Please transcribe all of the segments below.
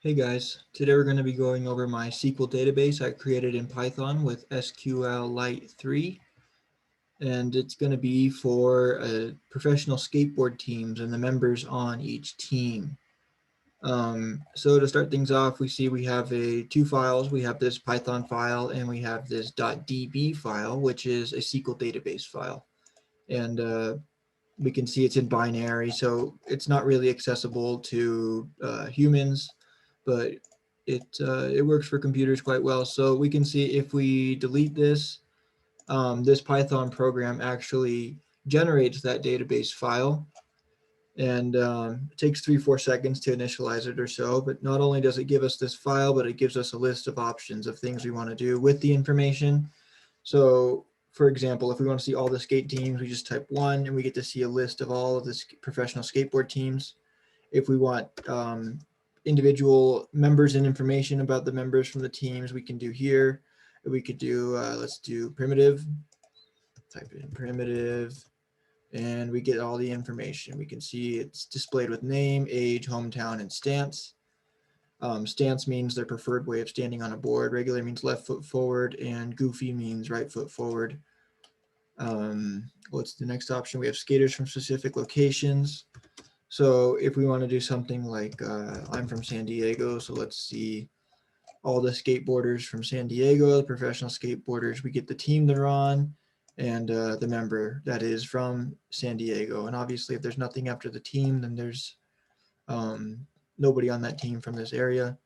Hey guys, today we're going to be going over my SQL database I created in Python with SQLite 3, and it's going to be for professional skateboard teams and the members on each team. So to start things off, we see we have two files. We have this Python file and we have this .db file, which is a SQL database file. And we can see it's in binary, so it's not really accessible to humans, but it works for computers quite well. So we can see if we delete this, this Python program actually generates that database file, and it takes 3-4 seconds to initialize it or so. But not only does it give us this file, but it gives us a list of options of things we want to do with the information. So for example, if we want to see all the skate teams, we just type 1 and we get to see a list of all of the professional skateboard teams. If we want individual members and information about the members from the teams, we can do here. We could do, let's do primitive, type in primitive, and we get all the information. We can see it's displayed with name, age, hometown, and stance. Stance means their preferred way of standing on a board. Regular means left foot forward, and goofy means right foot forward. What's the next option? We have skaters from specific locations. So if we want to do something like, I'm from San Diego, so let's see all the skateboarders from San Diego, the professional skateboarders. We get the team they're on and the member that is from San Diego. And obviously, if there's nothing after the team, then there's nobody on that team from this area.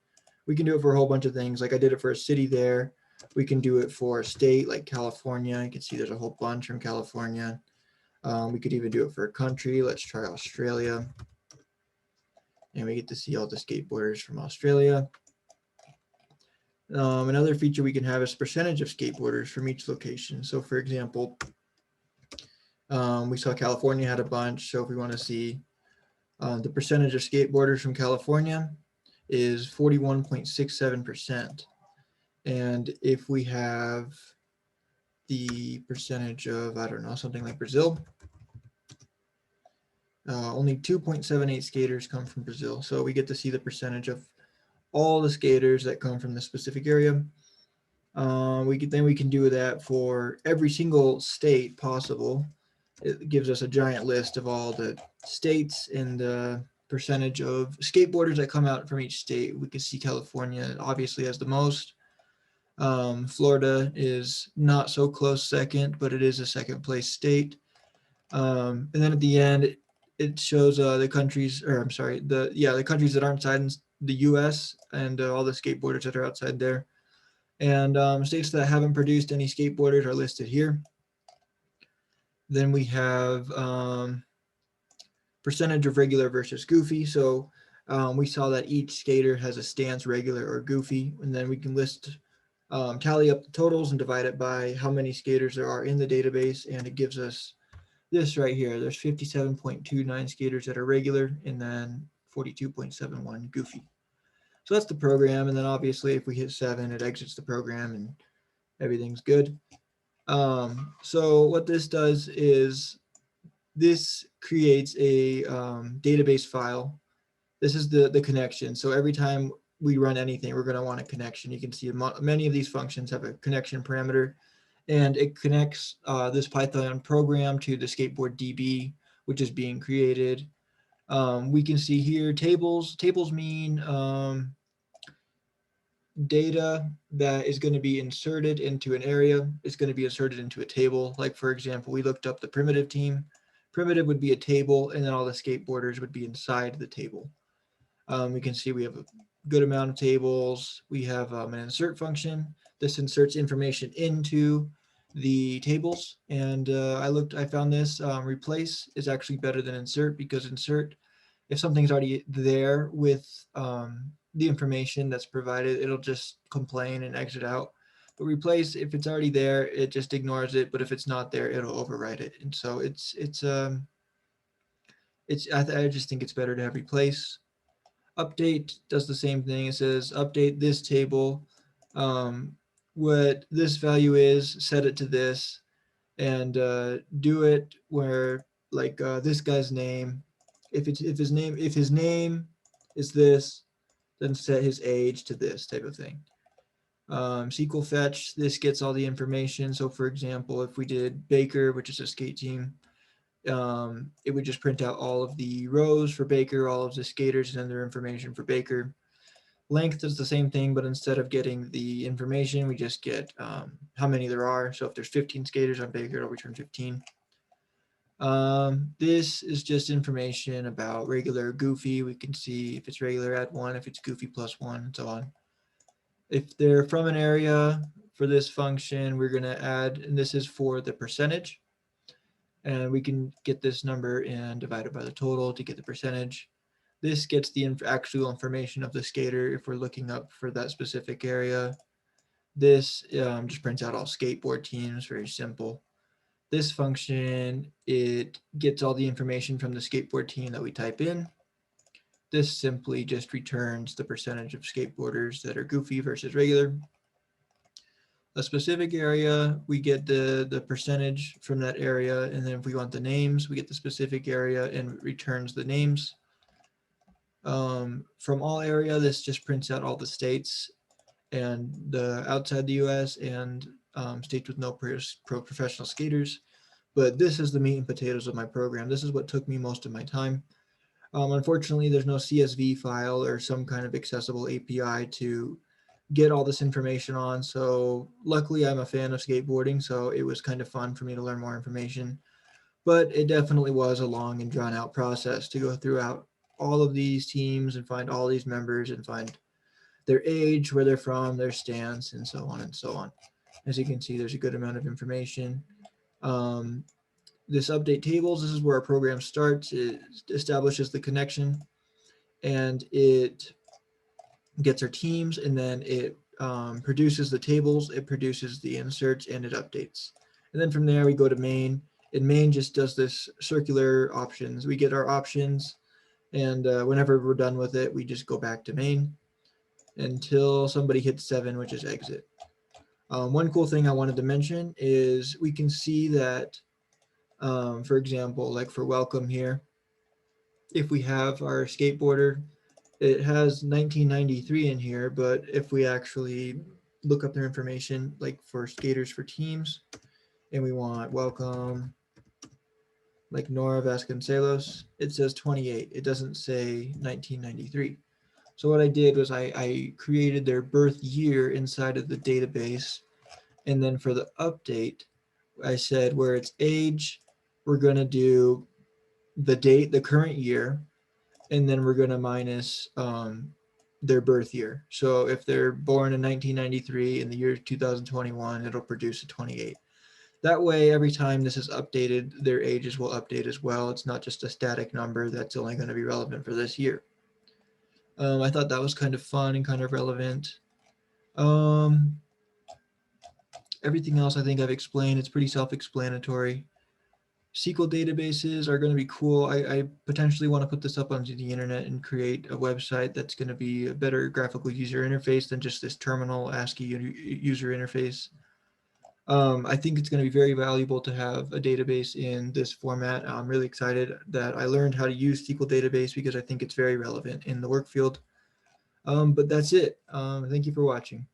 We can do it for a whole bunch of things. Like I did it for a city there. We can do it for a state like California. You can see there's a whole bunch from California. We could even do it for a country. Let's try Australia. And we get to see all the skateboarders from Australia. Another feature we can have is percentage of skateboarders from each location. So for example, we saw California had a bunch. So if we want to see the percentage of skateboarders from California is 41.67%. And if we have the percentage of, I don't know, something like Brazil, only 2.78 skaters come from Brazil. So we get to see the percentage of all the skaters that come from the specific area. We can do that for every single state possible. It gives us a giant list of all the states and the percentage of skateboarders that come out from each state. We can see California obviously has the most. Florida is not so close second, but it is a second place state. And then at the end, it shows the countries, or I'm sorry, the countries that aren't inside the U.S. and all the skateboarders that are outside there. And states that haven't produced any skateboarders are listed here. Then we have percentage of regular versus goofy. So we saw that each skater has a stance, regular or goofy, and then we can tally up the totals and divide it by how many skaters there are in the database, and it gives us this right here. There's 57.29 skaters that are regular, and then 42.71 goofy. So that's the program, and then obviously if we hit 7, it exits the program and everything's good. So what this does is this creates a database file. This is the connection. So every time we run anything, we're going to want a connection. You can see many of these functions have a connection parameter, and it connects this Python program to the Skateboard DB, which is being created. We can see here tables. Tables mean data that is going to be inserted into an area is going to be inserted into a table. Like for example, we looked up the primitive team. Primitive would be a table, and then all the skateboarders would be inside the table. We can see we have a good amount of tables. We have an insert function. This inserts information into the tables. And I found this replace is actually better than insert, because insert, if something's already there with the information that's provided, it'll just complain and exit out. But replace, if it's already there, it just ignores it. But if it's not there, it'll overwrite it. And so I just think it's better to have replace. Update does the same thing. It says update this table. What this value is, set it to this, and do it where this guy's name. If his name is this, then set his age to this type of thing. SQL fetch, this gets all the information. So for example, if we did Baker, which is a skate team, it would just print out all of the rows for Baker, all of the skaters, and then their information for Baker. Length is the same thing, but instead of getting the information, we just get how many there are. So if there's 15 skaters on Baker, it'll return 15. This is just information about regular, goofy. We can see if it's regular, add 1, if it's goofy, +1, and so on. If they're from an area, for this function, we're going to add, and this is for the percentage. And we can get this number and divide it by the total to get the percentage. This gets the actual information of the skater if we're looking up for that specific area. This just prints out all skateboard teams, very simple. This function, it gets all the information from the skateboard team that we type in. This simply just returns the percentage of skateboarders that are goofy versus regular. A specific area, we get the percentage from that area, and then if we want the names, we get the specific area and it returns the names. From all area, this just prints out all the states and the outside the US and states with no professional skaters. But this is the meat and potatoes of my program. This is what took me most of my time. Unfortunately, there's no CSV file or some kind of accessible API to get all this information on. So luckily I'm a fan of skateboarding, so it was kind of fun for me to learn more information. But it definitely was a long and drawn out process to go throughout all of these teams and find all these members and find their age, where they're from, their stance, and so on and so on. As you can see, there's a good amount of information. This update tables, this is where our program starts. It establishes the connection and it gets our teams, and then it produces the tables, it produces the inserts, and it updates. And then from there we go to main, and main just does this circular options. We get our options, and whenever we're done with it, we just go back to main until somebody hits 7, which is exit. One cool thing I wanted to mention is we can see that, for example, like for welcome here, if we have our skateboarder, it has 1993 in here, but if we actually look up their information, like for skaters for teams, and we want welcome, like Nora Vasconcelos, it says 28. It doesn't say 1993. So what I did was I created their birth year inside of the database. And then for the update, I said where it's age, we're going to do the date, the current year, and then we're going to minus their birth year. So if they're born in 1993 in the year 2021, it'll produce a 28. That way, every time this is updated, their ages will update as well. It's not just a static number that's only going to be relevant for this year. I thought that was kind of fun and kind of relevant. Everything else I think I've explained. It's pretty self-explanatory. SQL databases are going to be cool. I potentially want to put this up onto the internet and create a website that's going to be a better graphical user interface than just this terminal ASCII user interface. I think it's going to be very valuable to have a database in this format. I'm really excited that I learned how to use SQL database because I think it's very relevant in the work field. But that's it. Thank you for watching.